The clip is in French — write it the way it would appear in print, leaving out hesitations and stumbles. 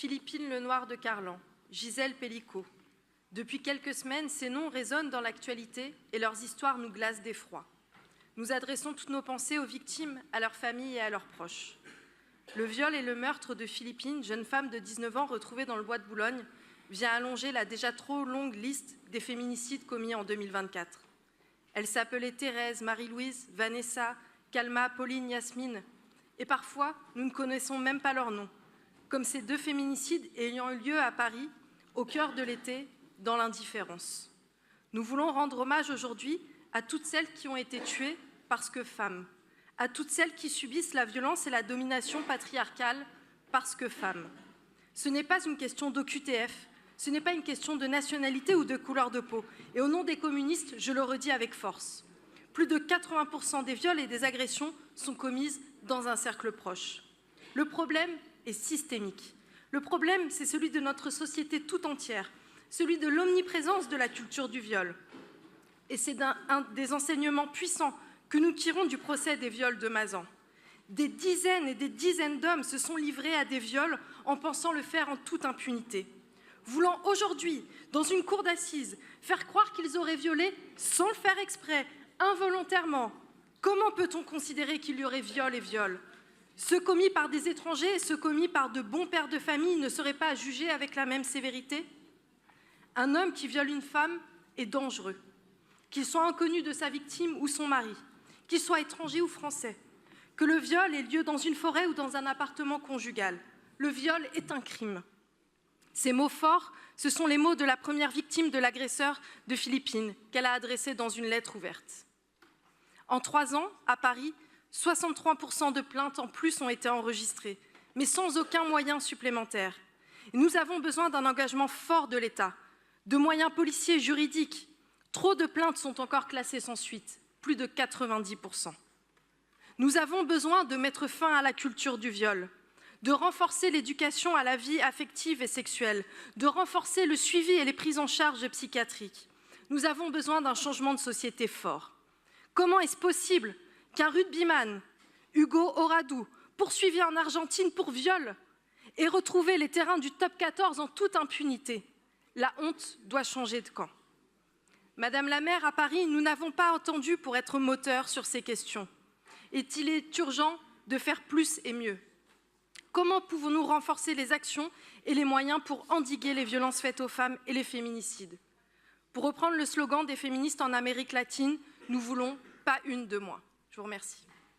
Philippine Lenoir de Carlan, Gisèle Pellicot. Depuis quelques semaines, ces noms résonnent dans l'actualité et leurs histoires nous glacent d'effroi. Nous adressons toutes nos pensées aux victimes, à leurs familles et à leurs proches. Le viol et le meurtre de Philippine, jeune femme de 19 ans retrouvée dans le bois de Boulogne, vient allonger la déjà trop longue liste des féminicides commis en 2024. Elle s'appelait Thérèse, Marie-Louise, Vanessa, Calma, Pauline, Yasmine. Et parfois, nous ne connaissons même pas leur nom, comme ces 2 féminicides ayant eu lieu à Paris, au cœur de l'été, dans l'indifférence. Nous voulons rendre hommage aujourd'hui à toutes celles qui ont été tuées parce que femmes, à toutes celles qui subissent la violence et la domination patriarcale parce que femmes. Ce n'est pas une question d'OQTF, ce n'est pas une question de nationalité ou de couleur de peau. Et au nom des communistes, je le redis avec force. Plus de 80% des viols et des agressions sont commises dans un cercle proche. Le problème est systémique. Le problème, c'est celui de notre société tout entière, celui de l'omniprésence de la culture du viol. Et c'est un des enseignements puissants que nous tirons du procès des viols de Mazan. Des dizaines et des dizaines d'hommes se sont livrés à des viols en pensant le faire en toute impunité. Voulant aujourd'hui, dans une cour d'assises, faire croire qu'ils auraient violé sans le faire exprès, involontairement, comment peut-on considérer qu'il y aurait viol et viol? Ceux commis par des étrangers et ceux commis par de bons pères de famille ne seraient pas jugés avec la même sévérité? Un homme qui viole une femme est dangereux, qu'il soit inconnu de sa victime ou son mari, qu'il soit étranger ou français, que le viol ait lieu dans une forêt ou dans un appartement conjugal. Le viol est un crime. Ces mots forts, ce sont les mots de la première victime de l'agresseur de Philippine, qu'elle a adressé dans une lettre ouverte. En 3 ans, à Paris, 63% de plaintes en plus ont été enregistrées, mais sans aucun moyen supplémentaire. Et nous avons besoin d'un engagement fort de l'État, de moyens policiers et juridiques. Trop de plaintes sont encore classées sans suite, plus de 90%. Nous avons besoin de mettre fin à la culture du viol, de renforcer l'éducation à la vie affective et sexuelle, de renforcer le suivi et les prises en charge psychiatriques. Nous avons besoin d'un changement de société fort. Comment est-ce possible qu'un rugbyman, Hugo Oradou, poursuivi en Argentine pour viol, ait retrouvé les terrains du top 14 en toute impunité? La honte doit changer de camp. Madame la maire, à Paris, nous n'avons pas attendu pour être moteurs sur ces questions. Et il est urgent de faire plus et mieux. Comment pouvons-nous renforcer les actions et les moyens pour endiguer les violences faites aux femmes et les féminicides? Pour reprendre le slogan des féministes en Amérique latine, nous voulons pas une de moins. Je vous remercie.